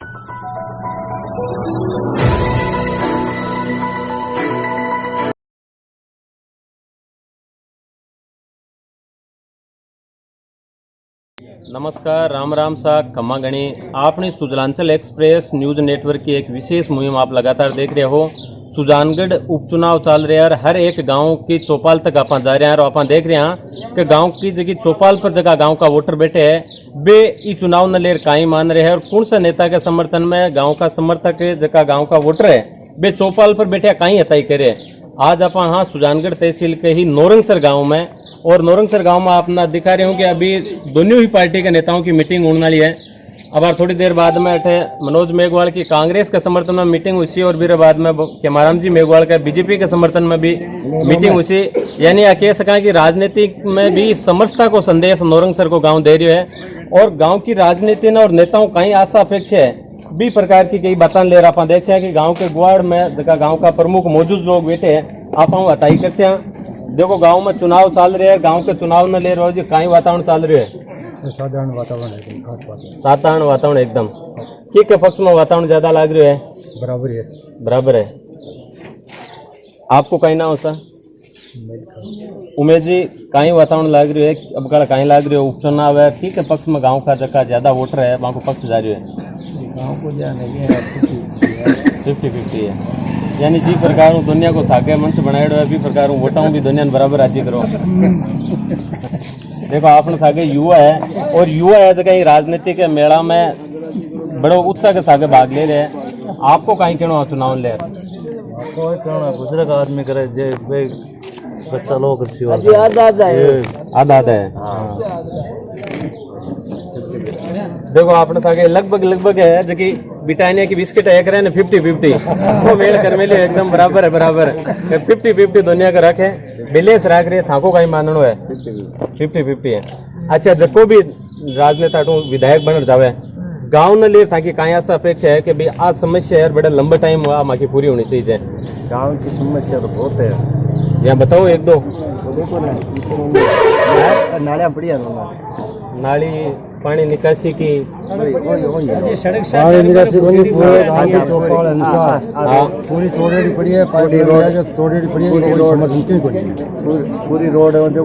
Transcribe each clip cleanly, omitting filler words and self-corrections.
नमस्कार, राम राम सा खम्मा गणी। आपने सुजलांचल एक्सप्रेस न्यूज नेटवर्क की एक विशेष मुहिम आप लगातार देख रहे हो। सुजानगढ़ उपचुनाव चल रहे हैं, हर एक गांव की चौपाल तक आप जा रहे हैं और आप देख रहे हैं कि गांव की जगह चौपाल पर जगह गांव का वोटर बैठे है बे ई चुनाव न लेर काई मान रहे हैं और कौन सा नेता के समर्थन में गांव का समर्थक जगह गांव का वोटर है बे चौपाल पर बैठे काई हताई करे। आज आप हाँ सुजानगढ़ तहसील के ही नौरंगसर गांव में और नौरंगसर गांव में आप दिखा रहे हो कि अभी दोनों ही पार्टी के नेताओं की मीटिंग होने वाली है। अब थोड़ी देर बाद में मनोज मेघवाल की कांग्रेस के समर्थन में मीटिंग हुई और फिर बाद में केमाराम जी मेघवाल का बीजेपी के समर्थन में भी मीटिंग हुई। यानी कह सका कि राजनीति में भी समरसता को संदेश नौरंगसर को गांव दे रही है और गांव की राजनीति ने और नेताओं कई आशा अपेक्षा है भी प्रकार की कई बातें ले रहा देख कि गांव के गुआड़ में जगह गांव का प्रमुख मौजूद लोग बैठे हैं आप हताई कर देखो गांव में चुनाव चल रहे हैं, गांव के चुनाव न ले रहे कई वातावरण चल रहे है। साधारण वातावरण है, साधारण वातावरण एकदम के पक्ष में वातावरण ज्यादा लग रहा है? बराबर है। आपको कहीं ना हो सा उमेश जी कहीं वातावरण लग रही है? अब कहीं लग रही है उपचुनाव है ठीक है पक्ष में गांव का जगह ज्यादा वोटर है वहां को पक्ष जा रही है गांव को जाने 50-50 है। यानी जी प्रकार दुनिया को सागे मंच बनाएड़ो है भी प्रकार वोटाऊं भी दुनिया बराबर राजी करो। देखो आपने सागे युवा है और युवा है तो कहीं राजनीति के मेला में बड़ो उत्साह के सागे भाग ले रहे हैं। आपको कहीं कहना चुनाव ले दूसरे का आदमी करे जे बच्चा लोग आधा है। देखो आपने सागे लगभग है जो कि ब्रिटानिया की बिस्किट है करे ना 50-50 वो मेल कर मेले एकदम बराबर है 50-50 दुनिया का रखे बिलेस रख रहे थाको का ही माननो है 50-50 है। अच्छा जको भी राजनेता विधायक बन जावे गांव न ले ताकि कहीं ऐसा अपेक्षा है कि भाई आज समस्या है बड़ा लंबा टाइम हुआ माकी पूरी होनी चाहिए। गांव की समस्या तो बहुत है, यहाँ बताओ एक दो। नालियां पड़ी है, नाली पानी निकासी की पानी निकासी पूरी तोड़ेड़ी पड़ी है, तोड़ेड़ी पड़ी है पूरी रोड अभी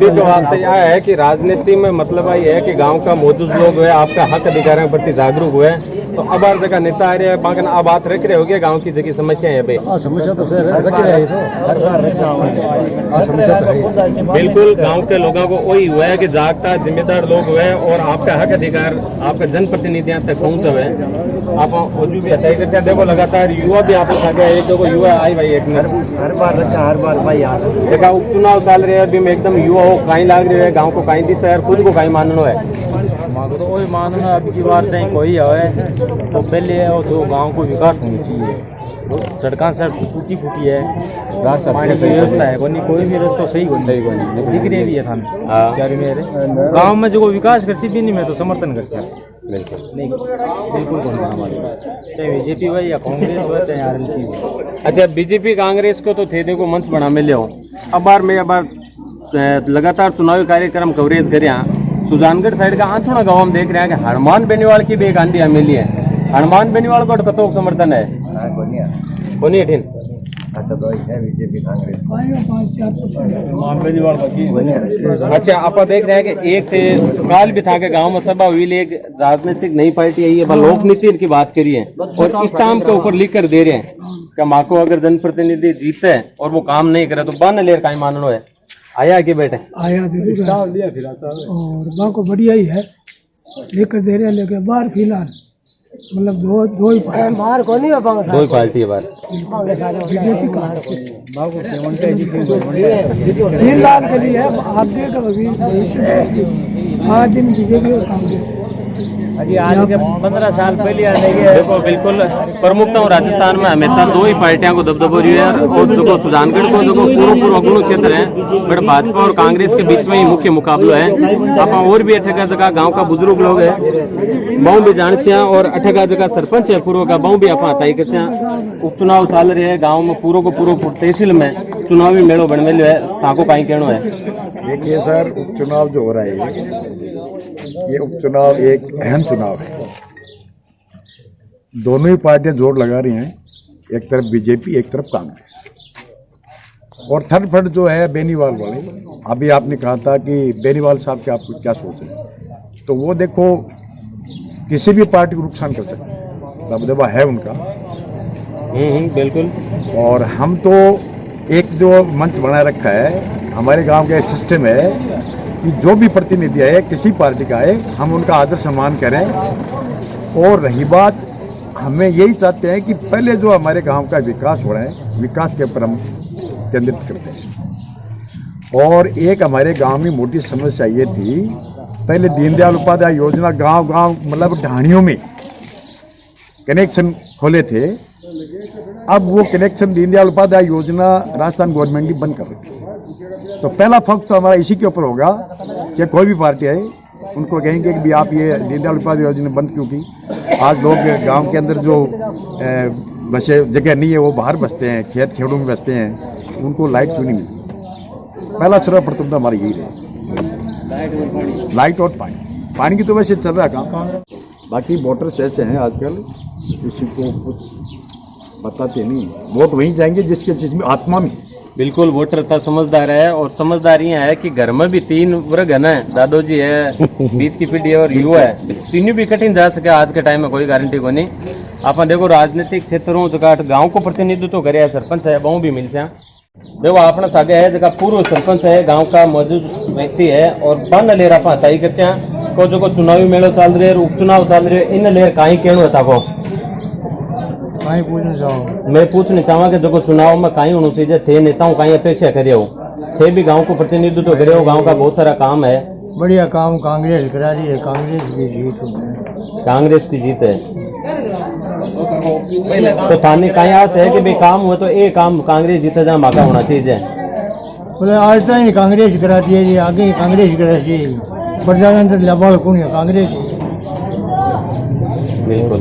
तो बात यह है कि राजनीति में मतलब ये है कि गांव का मौजूद लोग है आपका हक अधिकारों के प्रति जागरूक हुए तो अब हर जगह नेता आ रहे हैं बाकी आप बात रख रहे हो गए गाँव की जगह समस्या है भाई समस्या तो बिल्कुल गांव के लोगों को वही हुआ है कि जागता जिम्मेदार लोग हुए और आपका हक अधिकार आपका जनप्रतिनिधि तक पहुंच हुए आप भी हटाई कर देखो लगातार युवा भी आप एक दो युवा आई भाई एक हर बार भाई देखा उपचुनाव चल रहे हैं अभी में एकदम युवा हो कहीं लाग रहे है गांव को कहीं दिशा है खुद को कहीं मानना है तो वही मानना अब की बार चाहे कोई है तो पहले तो गांव को विकास होनी चाहिए। सड़क सड़क टूटी फूटी है, रास्ता पानी की व्यवस्था है कोई भी रास्ता सही दिख रही भी है थाने गाँव में जो विकास कर भी नहीं मैं तो समर्थन कर बिल्कुल नहीं बिल्कुल चाहे बीजेपी हो या कांग्रेस हो चाहे आरएलपी हो। अच्छा बीजेपी कांग्रेस को तो थे देखो मंच बना मिले हो अब बार मैं लगातार चुनावी कार्यक्रम कवरेज कर सुजानगढ़ साइड का थोड़ा गाँव हम देख रहे हैं कि हनुमान बेनीवाल की भी एक आंधी मिली है। हनुमान बेनीवाल को कतो समर्थन है बोनिए ठीक अच्छा आप देख रहे हैं कि एक काल भी था कि गांव में सभा हुई एक राजनीतिक नई पार्टी आई है लोक नीति की बात करिए और इस काम के ऊपर लिख कर दे रहे हैं कि माँ को अगर जनप्रतिनिधि जीते और वो काम नहीं करे तो बन ले का मानना है आया कि बेटे आया जरूर है और माँ को बढ़िया ही है लेकर दे रहे हैं लेकिन बाहर फिलहाल मतलब दो ही बाहर को नहीं दो ही पार्टी है बाहर बीजेपी का 3 लाख के लिए आप देख अभी भविष्य आज दिन बीजेपी और कांग्रेस अजी आज के 15 साल पहले आने के देखो बिल्कुल प्रमुखता और राजस्थान में हमेशा दो ही पार्टियां को दबदबो रही है और जो सुजानगढ़ को जो पूर्व अगुणु क्षेत्र है बट भाजपा और कांग्रेस के बीच में ही मुख्य मुकाबला है। आप और भी अठगा जगह गांव का बुजुर्ग लोग है बहु भी जानसिया और अठगा जगह सरपंच है पूर्व का बहु भी आप हटाई कर उपचुनाव चल रहे हैं गाँव में पूरा को पूरा तहसील में चुनावी मेड़ो बन में है ताको कहीं कहना है। देखिए सर उपचुनाव जो हो रहा है ये उपचुनाव एक अहम चुनाव है दोनों ही पार्टियां जोर लगा रही हैं, एक तरफ बीजेपी एक तरफ कांग्रेस, और थर्ड फ्रंट जो है बेनीवाल वाले। अभी आपने कहा था कि बेनीवाल साहब के आप क्या सोच रहे हैं, तो वो देखो किसी भी पार्टी को नुकसान कर सकते हैं, दबदबा है उनका। बिल्कुल। और हम तो एक जो मंच बना रखा है, हमारे गांव का सिस्टम है कि जो भी प्रतिनिधि आए किसी पार्टी का आए, हम उनका आदर सम्मान करें। और रही बात, हमें यही चाहते हैं कि पहले जो हमारे गांव का विकास हो रहा है, विकास के ऊपर हम केंद्रित करते हैं। और एक हमारे गांव में मोटी समस्या ये थी, पहले दीनदयाल उपाध्याय योजना गांव मतलब ढाणियों में कनेक्शन खोले थे। अब वो कनेक्शन दीनदयाल उपाध्याय योजना राजस्थान गवर्नमेंट ने बंद कर रखी। तो पहला फोकस तो हमारा इसी के ऊपर होगा कि कोई भी पार्टी आए उनको कहेंगे कि भी आप ये दीनदयाल उपाध्याय योजना बंद क्यों की। आज लोग गांव के अंदर जो बसे जगह नहीं है वो बाहर बसते हैं, खेत खेड़ों में बसते हैं, उनको लाइट क्यों नहीं मिलती। पहला सर्वप्रथम तो हमारा यही रहे, लाइट और पानी की तो वैसे चल रहा काम। बाकी वोटर्स ऐसे हैं आजकल, किसी को कुछ बताते नहीं, वोट वहीं जाएंगे जिसके जिसमें आत्मा में। बिल्कुल, वोटर इतना समझदार है, और समझदारी है कि घर में भी 3 वर्ग है ना, दादोजी है, 20 की पीढ़ी है और युवा है, तीनों भी कठिन जा सके आज के टाइम में, कोई गारंटी को नहीं। आप देखो राजनीतिक क्षेत्रों जगह गांव को प्रतिनिधित्व करे है, सरपंच है, बहु भी मिलते हैं। देखो अपना सागे है जगह पूर्व सरपंच है, गांव का मौजूद व्यक्ति है, और बन लेर आप तय कर को जो चुनावी मेलो चल रहे, उपचुनाव चल रहे, इन लेर कहीं कहणो था को मैं पूछना चाहूँगा कि जो चुनाव में कहीं होना चाहिए थे, नेताओं कहीं अपेक्षा करे हो थे, भी गांव को प्रतिनिधित्व तो करे हो, गांव का बहुत सारा काम है, बढ़िया काम कांग्रेस करा रही है, कांग्रेस की जीत, कांग्रेस की जीत है। तो थाने कहीं आस है कि भाई काम हुआ तो एक काम कांग्रेस जीते जहाँ माका होना चाहिए। बोले आज तक ही कांग्रेस कराती है, आगे कांग्रेस कराती है, प्रजातंत्र लबाड़ कौन है, कांग्रेस। बिल्कुल।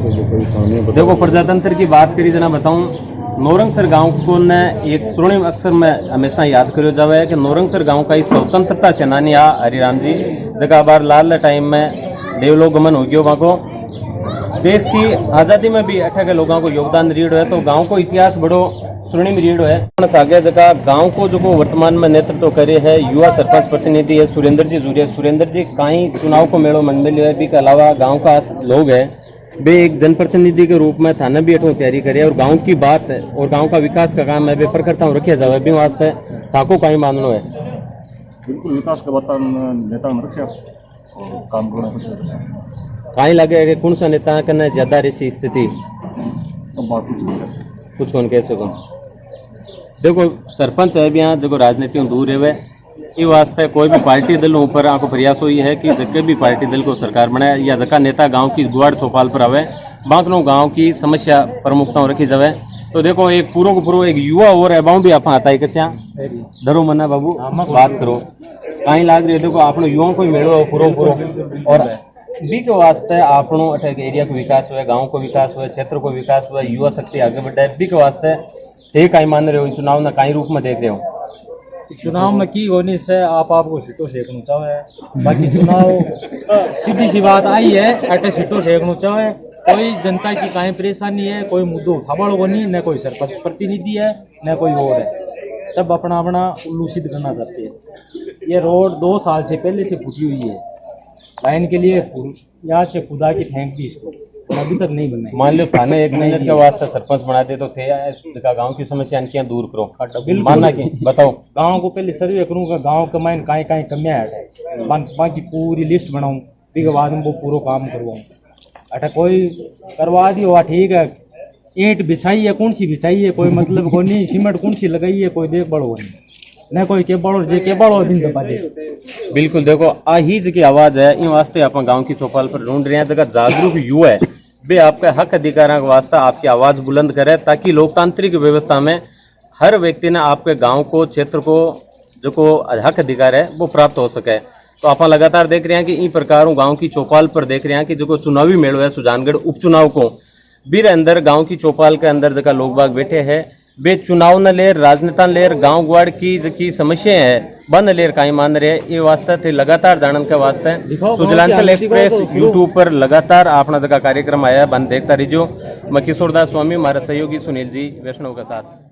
देखो प्रजातंत्र की बात करी जना बताऊं, नौरंगसर गांव को ने एक स्वर्णिम अक्षर में हमेशा याद करो जावे है कि नौरंगसर गांव का ही स्वतंत्रता सेनानी आ हरिराम जी जगह बार लाल टाइम में देवलोगमन हो गयो, वहाँ को देश की आज़ादी में भी 18 के लोगों को योगदान रीढ़ है। तो गांव को इतिहास बड़ो स्वर्णिम रीढ़ है। आगे जगह गांव को जो वर्तमान में नेतृत्व करे है युवा सरपंच प्रतिनिधि है सुरेंद्र जी जूरिया। सुरेंद्र जी कहीं चुनाव को मेड़ो मंडल है भी के अलावा गाँव का लोग है, वे एक जनप्रतिनिधि के रूप में थाना भी अठो तैयारी करे और गांव की बात है और गांव का विकास का काम है वे प्रखरता रखे जावे भी वास्ते थाको कहीं माननो है। बिल्कुल विकास का बात नेता में रखे और काम करना कुछ कहीं लगे कि कौन सा नेता करना ज्यादा रेसी स्थिति तो बात कुछ कौन कह सको। देखो सरपंच है भी यहाँ जो राजनीति में दूर है ये वास्ते कोई भी पार्टी दल ऊपर आपको प्रयास हुई है कि जगह भी पार्टी दल को सरकार बनाए या जगह नेता गांव की गुआड़ चौपाल पर आवे बाकी गांव की समस्या प्रमुखता रखी जाए। तो देखो एक पूरा को पूरा एक युवा और एबाऊ भी आप आता है कैसे डरो मना बाबू बात करो कहीं लाग रही है। देखो आप युवाओं को मेड़ो पूरा और भी के वास्ते आपनो अटैक एरिया को विकास हुआ, गाँव को विकास हुआ, क्षेत्र को विकास हुआ, युवा शक्ति आगे बढ़ा है भी के वास्ते थे कहीं मान रहे हो चुनाव ना कहीं रूप में देख रहे हो। चुनाव में की होने से आपको सीटों सेकना चाहे, बाकी चुनाव सीधी सी बात आई है अटे सीटों सेकना चाहे, कोई जनता की कहीं परेशानी है, कोई मुद्दों उठावाड़ो को नहीं, न कोई सरपंच प्रतिनिधि है न कोई और है, सब अपना अपना उल्लू सिद्ध करना चाहते हैं। ये रोड 2 साल से पहले से फूटी हुई है, लाइन के लिए यहाँ से खुदा की फेंक दी इसको, अभी तक नहीं बना। मान लो थाने 1 मिनट के वास्ते सरपंच बना दे तो थे गांव की समस्या इनकी दूर करो मानना की बताओ। गांव को पहले सर्वे करूंगा, गांव के माइन कहीं कहीं कमियां है बाकी पूरी लिस्ट बनाऊं फिर के बाद में वो पूरा काम करवाऊं। अटा कोई करवा दी हुआ ठीक है, ईंट बिछाई है कौन सी बिछाई है कोई मतलब को नहीं, सीमेंट कौन सी लगाई है कोई देख बड़ो नहीं, न कोई के बड़ो बिन दबा दे। बिल्कुल देखो आहीज की आवाज है इन वास्ते आप गांव की चौपाल पर ढूंढ रहे हैं जगह जागरूक युवा है वे आपका हक अधिकारों के वास्ते आपकी आवाज बुलंद करे ताकि लोकतांत्रिक व्यवस्था में हर व्यक्ति ने आपके गांव को क्षेत्र को जो को हक अधिकार है वो प्राप्त हो सके। तो आप लगातार देख रहे हैं कि इन प्रकार गांव की चौपाल पर देख रहे हैं कि जो चुनावी मेड़ो है सुजानगढ़ उपचुनाव को बीर अंदर गांव की चौपाल के अंदर जगह लोग बाग बैठे हैं बे चुनाव न लेर राजनेता न लेर गांव ग्वाड़ की समस्या है बंद लेर काई मान रहे ये वास्ते थे लगातार जानन के वास्ते सुजलांचल एक्सप्रेस यूट्यूब पर लगातार अपना जगह कार्यक्रम आया बंद देखता रहिजो। मैं किशोरदास स्वामी, हमारे सहयोगी सुनील जी वैष्णव के साथ।